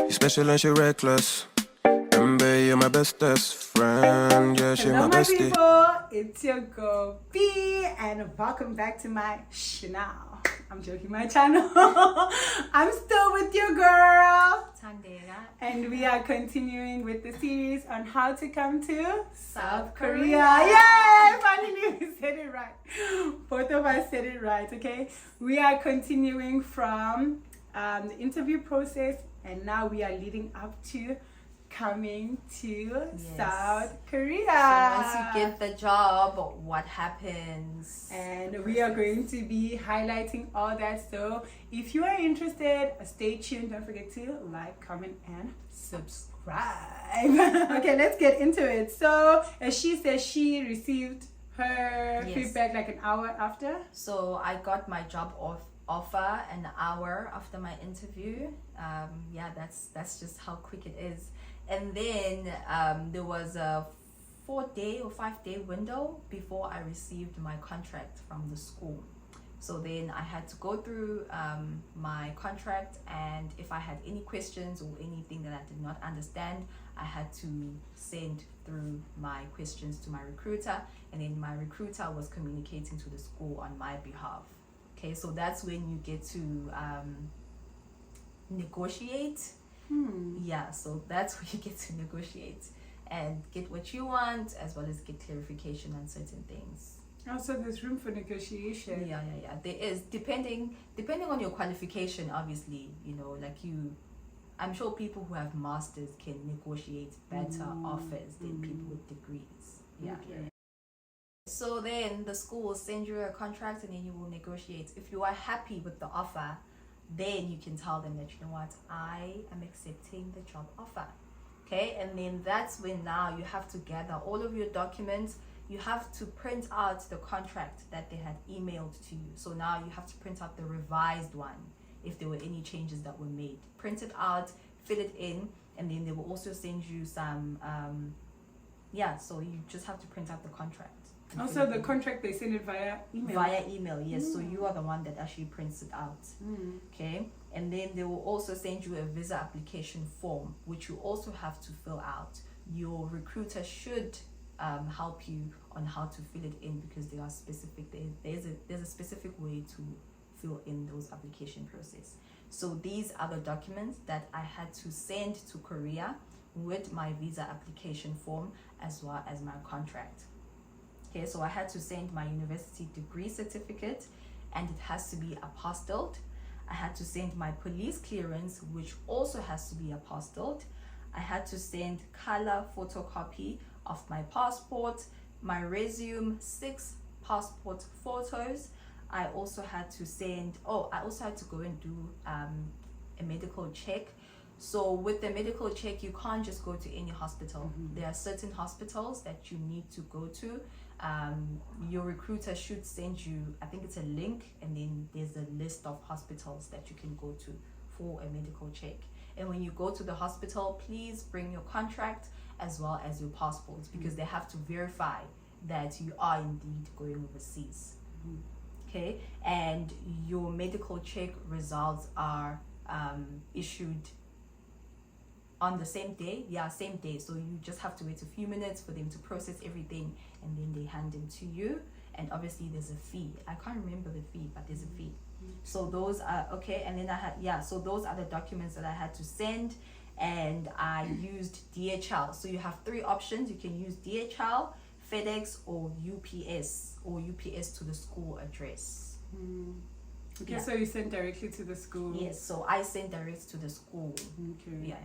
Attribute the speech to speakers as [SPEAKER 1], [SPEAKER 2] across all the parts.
[SPEAKER 1] You special and she reckless. Remember, you're my bestest friend. Yeah, she
[SPEAKER 2] Hello,
[SPEAKER 1] my
[SPEAKER 2] my
[SPEAKER 1] bestie.
[SPEAKER 2] people. It's your girl B, and welcome back to my channel. I'm joking, my channel. I'm still with your girl, and we are continuing with the series on how to come to South Korea. Yay! Finally, we said it right. Both of us said it right. Okay, we are continuing from the interview process, and now we are leading up to coming to South Korea.
[SPEAKER 3] So once you get the job, what happens?
[SPEAKER 2] And we are going to be highlighting all that. So if you are interested, stay tuned. Don't forget to like, comment, and subscribe. Okay, let's get into it. So as she says, she received her feedback like an hour after.
[SPEAKER 3] So I got my job offer an hour after my interview. That's just how quick it is. And then there was a 4-day or 5-day window before I received my contract from the school. So then I had to go through my contract, and if I had any questions or anything that I did not understand, I had to send through my questions to my recruiter, and then my recruiter was communicating to the school on my behalf. Okay, so that's when you get to negotiate. Yeah, so that's where you get to negotiate and get what you want, as well as get clarification on certain things.
[SPEAKER 2] Also, there's room for negotiation.
[SPEAKER 3] Yeah. There is, depending on your qualification, obviously. You know, like I'm sure people who have masters can negotiate better offers than people with degrees. Yeah.
[SPEAKER 2] Okay.
[SPEAKER 3] So then the school will send you a contract, and then you will negotiate. If you are happy with the offer, then you can tell them that, you know what, I am accepting the job offer. Okay, and then that's when now you have to gather all of your documents. You have to print out the contract that they had emailed to you. So now you have to print out the revised one if there were any changes that were made. Print it out, fill it in, and then they will also send you some so you just have to print out the contract.
[SPEAKER 2] Also, the contract, they send it via email.
[SPEAKER 3] Via email, yes. So you are the one that actually prints it out. Okay, and then they will also send you a visa application form, which you also have to fill out. Your recruiter should help you on how to fill it in, because they are specific. There's a specific way to fill in those application process. So these are the documents that I had to send to Korea with my visa application form, as well as my contract. Okay, so I had to send my university degree certificate, and it has to be apostilled. I had to send my police clearance, which also has to be apostilled. I had to send color photocopy of my passport, my resume, 6 passport photos. I also had to go and do a medical check. So with the medical check, you can't just go to any hospital. There are certain hospitals that you need to go to. Your recruiter should send you, I think it's a link, and then there's a list of hospitals that you can go to for a medical check. And when you go to the hospital, please bring your contract as well as your passports, because they have to verify that you are indeed going overseas. Okay, and your medical check results are issued on the same day. Same day. So you just have to wait a few minutes for them to process everything, and then they hand them to you. And obviously there's a fee. I can't remember the fee, but there's a fee. So those are okay. And then so those are the documents that I had to send, and I used DHL. So you have 3 options. You can use DHL, FedEx, or UPS to the school address.
[SPEAKER 2] Okay, so you sent directly to the school.
[SPEAKER 3] Yes, so I sent direct to the school.
[SPEAKER 2] Okay.
[SPEAKER 3] Yeah.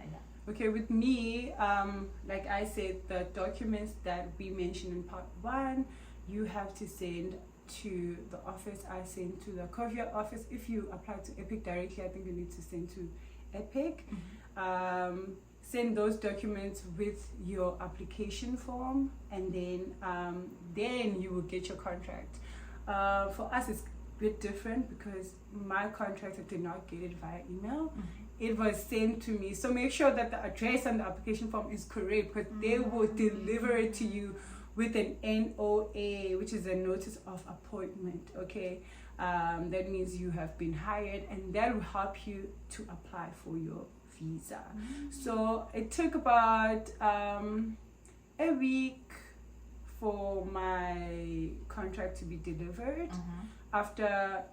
[SPEAKER 2] Okay, with me, like I said, the documents that we mentioned in part 1, you have to send to the office. I sent to the courier office. If you apply to Epik directly, I think you need to send to Epik. Send those documents with your application form, and then you will get your contract. For us, it's a bit different, because my contract, I did not get it via email. It was sent to me. So make sure that the address on the application form is correct, because they will deliver it to you with an NOA, which is a notice of appointment. Okay, that means you have been hired, and that will help you to apply for your visa. So it took about a week for my contract to be delivered. After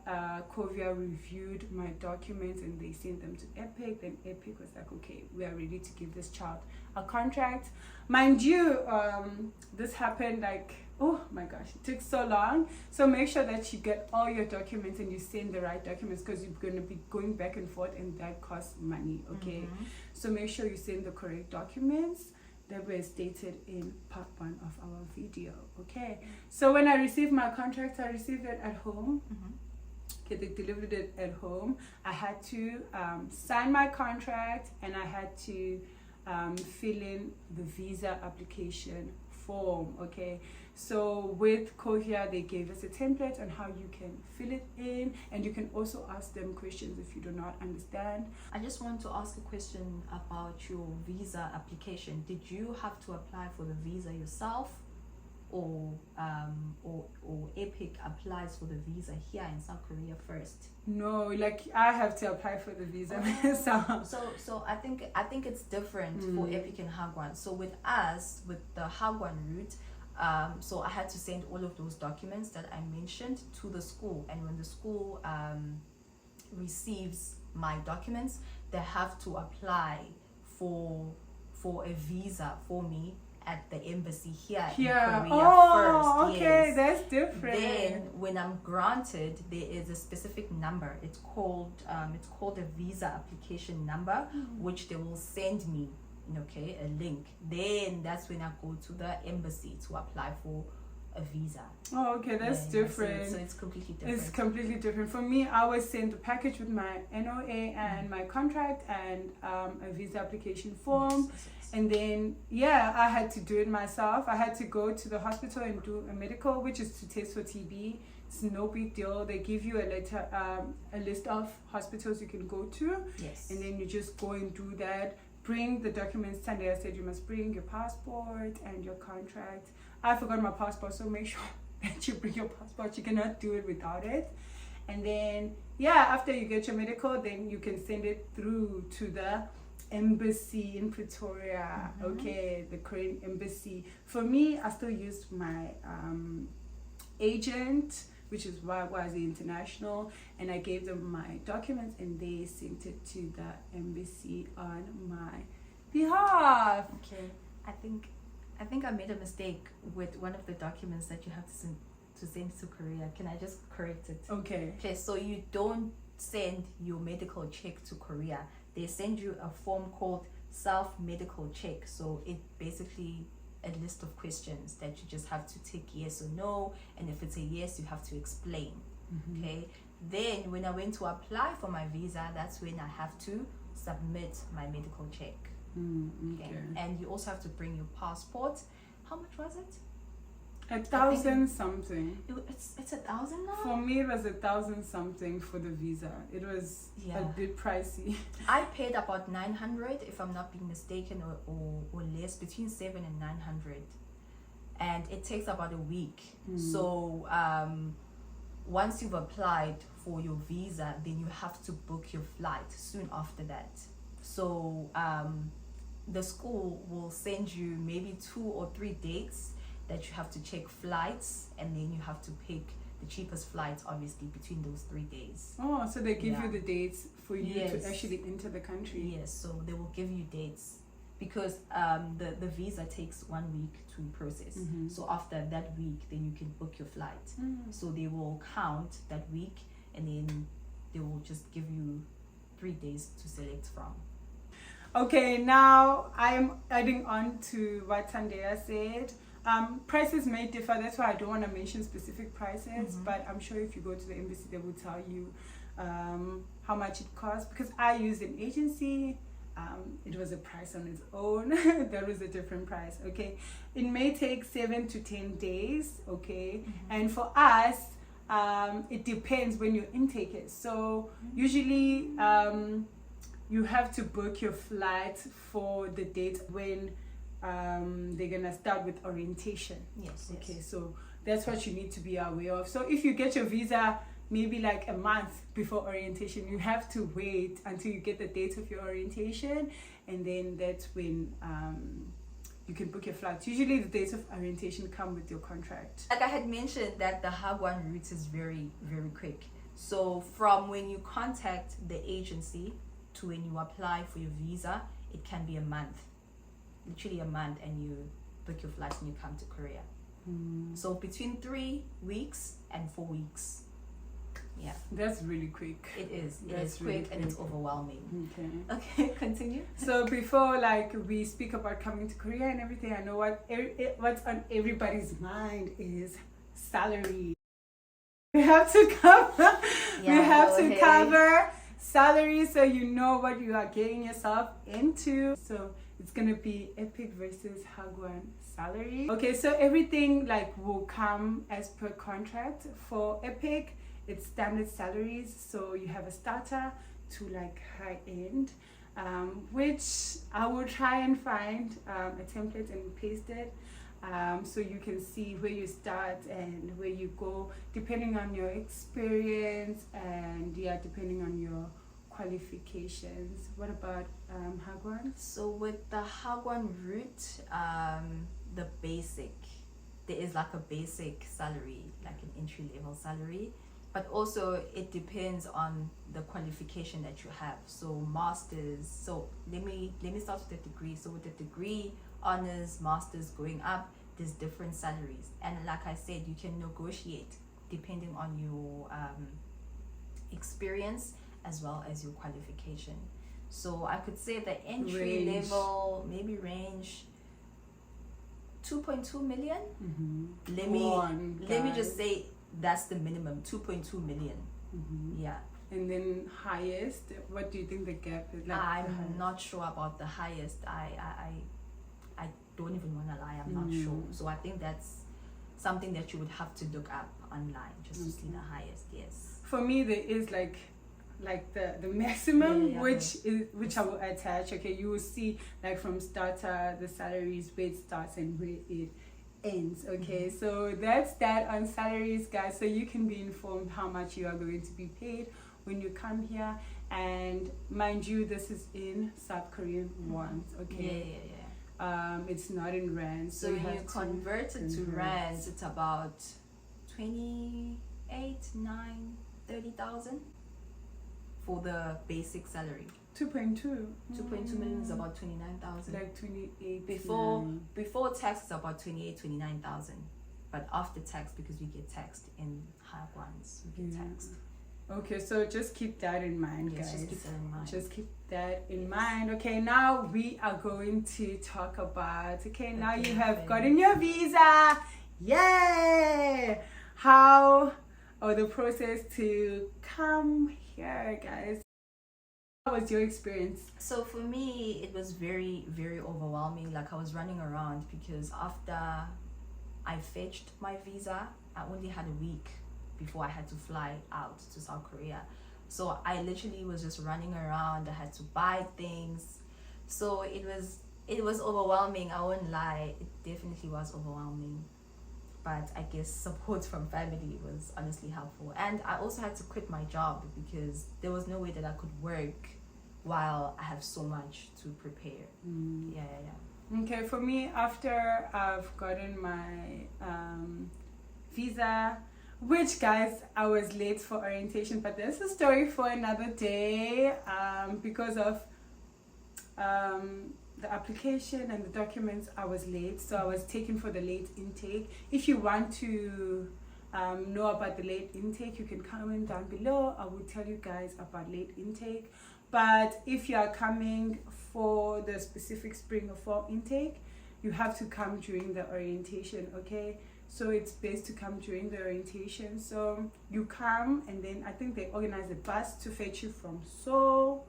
[SPEAKER 2] Kovia reviewed my documents and they sent them to Epik, then Epik was like, okay, we are ready to give this child a contract. Mind you, this happened like, oh my gosh, it took so long. So make sure that you get all your documents and you send the right documents, because you're going to be going back and forth and that costs money, okay? So make sure you send the correct documents that were stated in part 1 of our video, okay? So when I received my contract, I received it at home. Okay, they delivered it at home. I had to sign my contract, and I had to fill in the visa application form, okay? So with Kohia, they gave us a template on how you can fill it in, and you can also ask them questions if you do not understand.
[SPEAKER 3] I just want to ask a question about your visa application. Did you have to apply for the visa yourself, or Epik applies for the visa here in South Korea first?
[SPEAKER 2] No, like I have to apply for the visa myself.
[SPEAKER 3] So I think it's different for Epik and Hagwon. So with us, with the Hagwon route, so I had to send all of those documents that I mentioned to the school, and when the school receives my documents, they have to apply for a visa for me at the embassy here in Korea first.
[SPEAKER 2] Okay,
[SPEAKER 3] yes.
[SPEAKER 2] That's different.
[SPEAKER 3] Then when I'm granted, there is a specific number. It's called a visa application number, which they will send me, okay, a link. Then that's when I go to the embassy to apply for a visa.
[SPEAKER 2] Oh, okay, that's different.
[SPEAKER 3] So it's completely different.
[SPEAKER 2] It's completely different. For me, I was sent a package with my NOA and my contract and a visa application form.
[SPEAKER 3] Yes.
[SPEAKER 2] And then, yeah, I had to do it myself. I had to go to the hospital and do a medical, which is to test for TB. It's no big deal. They give you a letter, a list of hospitals you can go to.
[SPEAKER 3] Yes.
[SPEAKER 2] And then you just go and do that. Bring the documents. Sunday I said you must bring your passport and your contract. I forgot my passport, so make sure that you bring your passport. You cannot do it without it. And then, yeah, after you get your medical, then you can send it through to the embassy in Pretoria, okay, the Korean embassy. For me, I still used my agent, which is Wakwazi International, and I gave them my documents and they sent it to the embassy on my behalf.
[SPEAKER 3] Okay, I think I made a mistake with one of the documents that you have to send to Korea. Can I just correct it?
[SPEAKER 2] Okay.
[SPEAKER 3] Okay, so you don't send your medical check to Korea. They send you a form called self-medical check. So it basically a list of questions that you just have to tick yes or no, and if it's a yes, you have to explain. Okay, then when I went to apply for my visa, that's when I have to submit my medical check. Okay. And you also have to bring your passport. How much was it?
[SPEAKER 2] 1,000 something.
[SPEAKER 3] It's 1,000 now?
[SPEAKER 2] For me, it was 1,000 something for the visa. It was a bit pricey.
[SPEAKER 3] I paid about 900, if I'm not being mistaken, or less, between 700 and 900. And it takes about a week. So once you've applied for your visa, then you have to book your flight soon after that. So the school will send you maybe 2 or 3 dates that you have to check flights, and then you have to pick the cheapest flights, obviously, between those 3 days.
[SPEAKER 2] Oh, so they give you the dates for you to actually enter the country.
[SPEAKER 3] Yes, so they will give you dates, because the visa takes 1 week to process. So after that week, then you can book your flight. So they will count that week, and then they will just give you 3 days to select from.
[SPEAKER 2] Okay, now I'm adding on to what Tandea said. Prices may differ, that's why I don't want to mention specific prices, but I'm sure if you go to the embassy, they will tell you how much it costs. Because I used an agency, it was a price on its own. That was a different price, okay? It may take 7 to 10 days, okay? And for us, it depends when your intake is. So usually you have to book your flight for the date when they're gonna start with orientation.
[SPEAKER 3] Yes.
[SPEAKER 2] Okay, so that's what you need to be aware of. So if you get your visa maybe like a month before orientation. You have to wait until you get the date of your orientation, and then that's when you can book your flights. Usually the dates of orientation come with your contract.
[SPEAKER 3] Like I had mentioned, that the Hagwon route is very, very quick. So from when you contact the agency to when you apply for your visa, it can be a month, literally a month, and you book your flights and you come to Korea. So between 3 weeks and 4 weeks. Yeah,
[SPEAKER 2] that's really quick.
[SPEAKER 3] it is. It
[SPEAKER 2] That's
[SPEAKER 3] is
[SPEAKER 2] really
[SPEAKER 3] quick and it's overwhelming.
[SPEAKER 2] Okay.
[SPEAKER 3] Okay, continue.
[SPEAKER 2] So before like we speak about coming to Korea and everything, I know what's on everybody's mind is salary. We have to cover. We have to cover salary, so you know what you are getting yourself into. So it's gonna be Epik versus Hagwon salary. Okay, so everything like will come as per contract. For Epik, it's standard salaries. So you have a starter to like high end, which I will try and find a template and paste it. So you can see where you start and where you go depending on your experience and depending on your qualifications. What about Hagwon?
[SPEAKER 3] So with the Hagwon route, the basic, there is like a basic salary, like an entry level salary, but also it depends on the qualification that you have. So masters, so let me start with the degree. So with the degree, honors, masters going up, there's different salaries, and like I said, you can negotiate depending on your experience as well as your qualification. So I could say the entry level maybe range 2.2 million. Let me just say that's the minimum, 2.2 million. Yeah.
[SPEAKER 2] And then highest, what do you think the gap is like?
[SPEAKER 3] I'm not sure about the highest. I don't even want to lie, I'm not sure. So I think that's something that you would have to look up online just to see the highest. Yes.
[SPEAKER 2] For me, there is like the maximum, which I will attach. Okay, you will see like from starter the salaries, where it starts and where it ends. Okay, so that's that on salaries, guys. So you can be informed how much you are going to be paid when you come here. And mind you, this is in South Korean wons. Okay. It's not in rand.
[SPEAKER 3] So when you convert it to rand, it's about 30,000 for the basic salary. 2.2 million is about 29,000.
[SPEAKER 2] Like 28.
[SPEAKER 3] Before tax is about 29,000, but after tax, because we get taxed in Hagwons, we get taxed.
[SPEAKER 2] Okay, so just keep that in mind, guys.
[SPEAKER 3] Just keep that in mind.
[SPEAKER 2] Just keep that in mind. Okay, now we are going to talk about. Okay, now you have gotten your visa. Yay! The process to come here, guys. What was your experience?
[SPEAKER 3] So for me, it was very, very overwhelming. Like I was running around because after I fetched my visa, I only had a week before I had to fly out to South Korea. So I literally was just running around. I had to buy things. So it was overwhelming. I won't lie. It definitely was overwhelming. But I guess support from family was honestly helpful. And I also had to quit my job because there was no way that I could work while I have so much to prepare.
[SPEAKER 2] Okay, for me, after I've gotten my visa, which, guys, I was late for orientation, but there's a story for another day, because of the application and the documents. I was late, so I was taken for the late intake. If you want to know about the late intake, you can comment down below. I will tell you guys about late intake. But if you are coming for the specific spring or fall intake, you have to come during the orientation. Okay, so it's best to come during the orientation. So you come, and then I think they organize a bus to fetch you from Seoul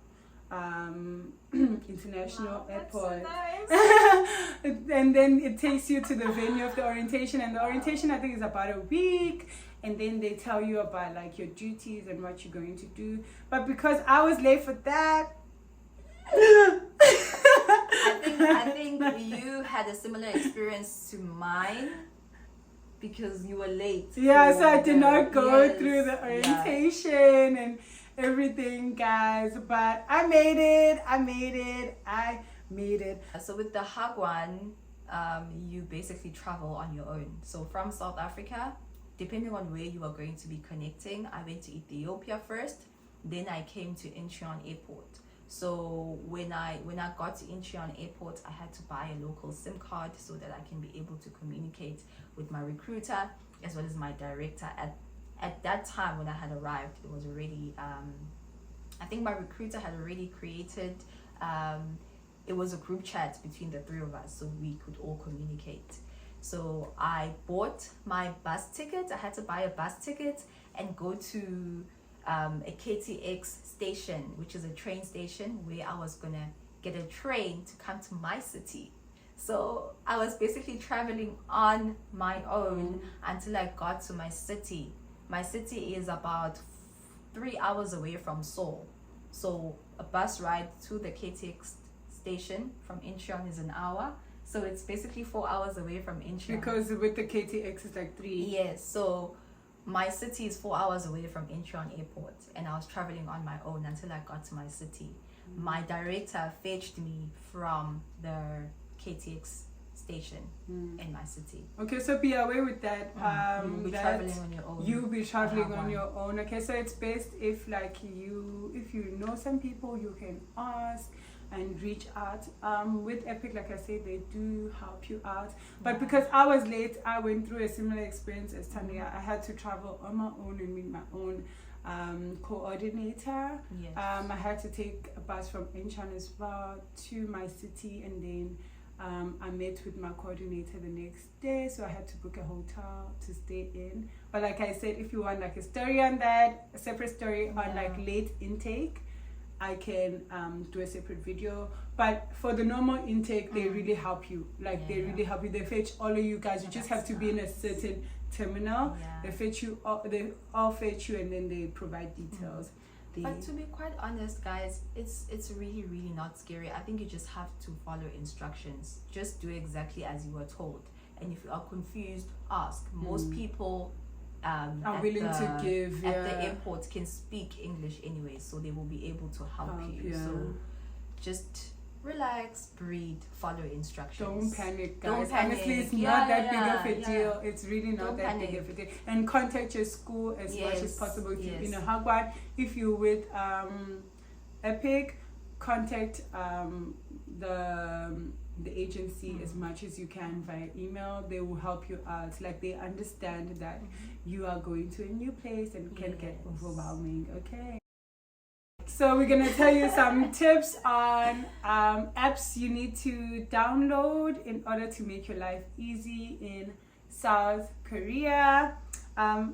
[SPEAKER 2] International Airport.
[SPEAKER 3] That's so nice.
[SPEAKER 2] And then it takes you to the venue of the orientation, and the orientation, I think, is about a week. And then they tell you about like your duties and what you're going to do. But because I was late for that,
[SPEAKER 3] I think you had a similar experience to mine. because you were late.
[SPEAKER 2] Yeah, so I
[SPEAKER 3] for
[SPEAKER 2] did
[SPEAKER 3] the-
[SPEAKER 2] not go
[SPEAKER 3] yes,
[SPEAKER 2] through the
[SPEAKER 3] yeah.
[SPEAKER 2] orientation and everything, guys. But I made it.
[SPEAKER 3] So with the Hagwon, you basically travel on your own. So from South Africa, depending on where you are going to be connecting, I went to Ethiopia first, then I came to Incheon Airport. So when I got to Incheon Airport, I had to buy a local SIM card so that I can be able to communicate with my recruiter as well as my director. At that time when I had arrived, it was already I think my recruiter had already created it was a group chat between the three of us so we could all communicate. So I bought my bus ticket. I had to buy a bus ticket and go to a KTX station, which is a train station where I was gonna get a train to come to my city. So I was basically traveling on my own until I got to my city. My city is about 3 hours away from Seoul. So a bus ride to the KTX station from Incheon is an hour. So it's basically 4 hours away from Incheon.
[SPEAKER 2] Because with the KTX it's like 3.
[SPEAKER 3] Yes, so my city is 4 hours away from Incheon Airport, and I was traveling on my own until I got to my city. My director fetched me from the KTX station in my city.
[SPEAKER 2] Okay, so be aware with that.
[SPEAKER 3] You'll be
[SPEAKER 2] that
[SPEAKER 3] traveling on your own.
[SPEAKER 2] You'll be traveling on
[SPEAKER 3] Hagwon.
[SPEAKER 2] your own. Okay, so it's best if if you know some people, you can ask and reach out. With Epik, like I said, they do help you out. But because I was late, I went through a similar experience as Tanya. I had to travel on my own and meet my own coordinator.
[SPEAKER 3] Yes.
[SPEAKER 2] I had to take a bus from Incheon as well to my city, and then I met with my coordinator the next day, so I had to book a hotel to stay in. But like I said, if you want like a story on that, a separate story on like late intake, I can do a separate video. But for the normal intake, they really help you. Like they really help you. They fetch all of you guys. You just have to be in a certain terminal. They fetch you. They all fetch you, and then they provide details.
[SPEAKER 3] But to be quite honest, guys, it's really, really not scary. I think you just have to follow instructions. Just do exactly as you were told. And if you are confused, ask. Most people
[SPEAKER 2] are willing to give
[SPEAKER 3] at the airport can speak English anyway, so they will be able to help you. So just relax, breathe, follow instructions.
[SPEAKER 2] Don't panic, guys.
[SPEAKER 3] Don't panic.
[SPEAKER 2] Honestly, it's not that big of a deal. It's really not that big of a deal. And contact your school as much as possible. If you're in a Hagwon, if you're with Epik, contact the agency as much as you can via email. They will help you out. Like they understand that you are going to a new place and it can get overwhelming. Okay. So we're gonna tell you some tips on apps you need to download in order to make your life easy in South Korea. I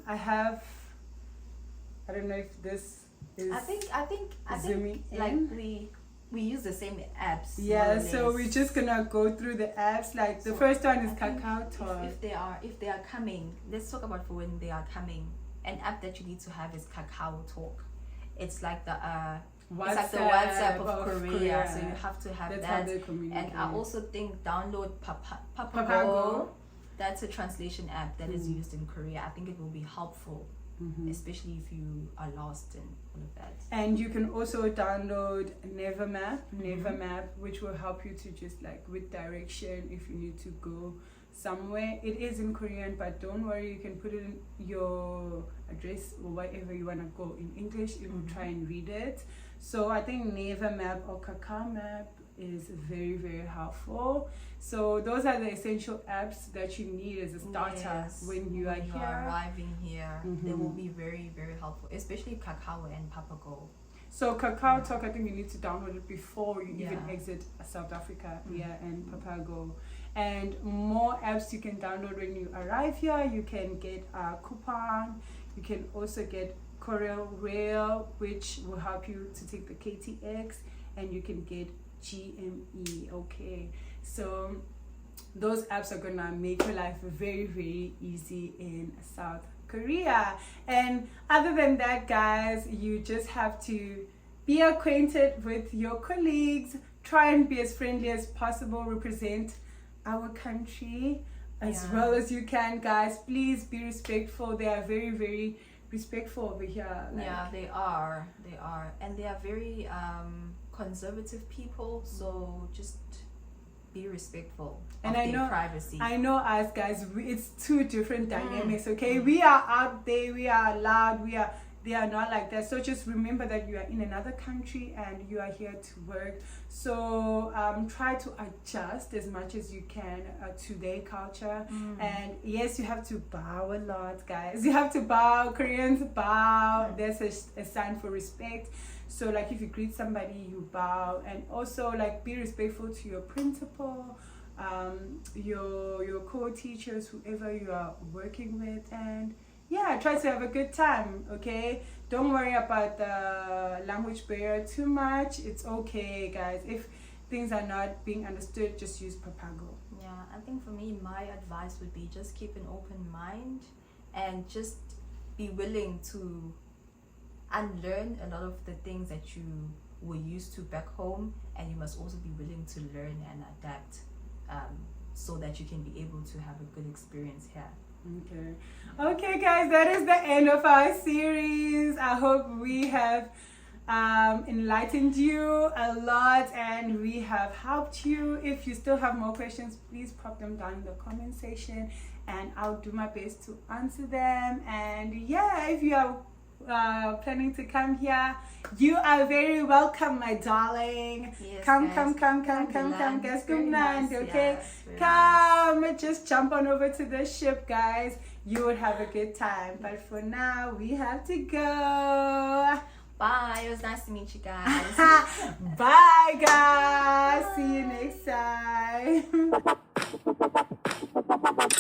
[SPEAKER 2] don't know if this is.
[SPEAKER 3] I think
[SPEAKER 2] zooming
[SPEAKER 3] like
[SPEAKER 2] in.
[SPEAKER 3] we use the same apps.
[SPEAKER 2] Yeah, so we're just gonna go through the apps. Like the first one is Kakao Talk.
[SPEAKER 3] If they are coming, let's talk about for when they are coming. An app that you need to have is Kakao Talk. It's like the WhatsApp of Korea. So you have to have
[SPEAKER 2] That's
[SPEAKER 3] that.
[SPEAKER 2] how they communicate.
[SPEAKER 3] And I also think download Papago.
[SPEAKER 2] Papago.
[SPEAKER 3] That's a translation app that is used in Korea. I think it will be helpful, especially if you are lost and all of that.
[SPEAKER 2] And you can also download Nevermap, which will help you to just like with direction if you need to go somewhere. It is in Korean, but don't worry, you can put it in your address or wherever you want to go in English. It will try and read it. So I think Nevermap or Kakao Map is very, very helpful. So those are the essential apps that you need as a starter when you are
[SPEAKER 3] arriving here. They will be very, very helpful, especially Kakao and Papago.
[SPEAKER 2] So Kakao Talk, I think you need to download it before you even exit South Africa. And Papago. And more apps you can download when you arrive here. You can get a coupon. You can also get Korea Rail, which will help you to take the KTX, and you can get GME. Okay, so those apps are gonna make your life very, very easy in South Korea. And other than that, guys, you just have to be acquainted with your colleagues, try and be as friendly as possible, represent our country as well as you can, guys. Please be respectful. They are very, very respectful over here.
[SPEAKER 3] Yeah, they are, and they are very conservative people, so just be respectful
[SPEAKER 2] and
[SPEAKER 3] of
[SPEAKER 2] I
[SPEAKER 3] their
[SPEAKER 2] know
[SPEAKER 3] privacy.
[SPEAKER 2] I know us guys, it's two different dynamics. Okay, we are out there, we are loud, they are not like that. So just remember that you are in another country and you are here to work. So try to adjust as much as you can to their culture. And yes, you have to bow a lot, guys. You have to bow. Koreans bow. That's a sign for respect. So like if you greet somebody, you bow. And also like be respectful to your principal, your co-teachers, whoever you are working with. And yeah, try to have a good time, okay? Don't worry about the language barrier too much. It's okay, guys. If things are not being understood, just use Papago.
[SPEAKER 3] Yeah, I think for me, my advice would be just keep an open mind and just be willing to unlearn a lot of the things that you were used to back home, and you must also be willing to learn and adapt so that you can be able to have a good experience here.
[SPEAKER 2] Okay guys, that is the end of our series. I hope we have enlightened you a lot and we have helped you. If you still have more questions, please pop them down in the comment section and I'll do my best to answer them. And yeah, if you are planning to come here, you are very welcome, my darling.
[SPEAKER 3] Yes,
[SPEAKER 2] come
[SPEAKER 3] guys.
[SPEAKER 2] Guys,
[SPEAKER 3] Very nice.
[SPEAKER 2] okay?
[SPEAKER 3] Yes, very
[SPEAKER 2] Come, just jump on over to the ship, guys. You would have a good time. But for now, we have to go.
[SPEAKER 3] Bye. It was nice to meet you guys.
[SPEAKER 2] Bye, guys. See you next time.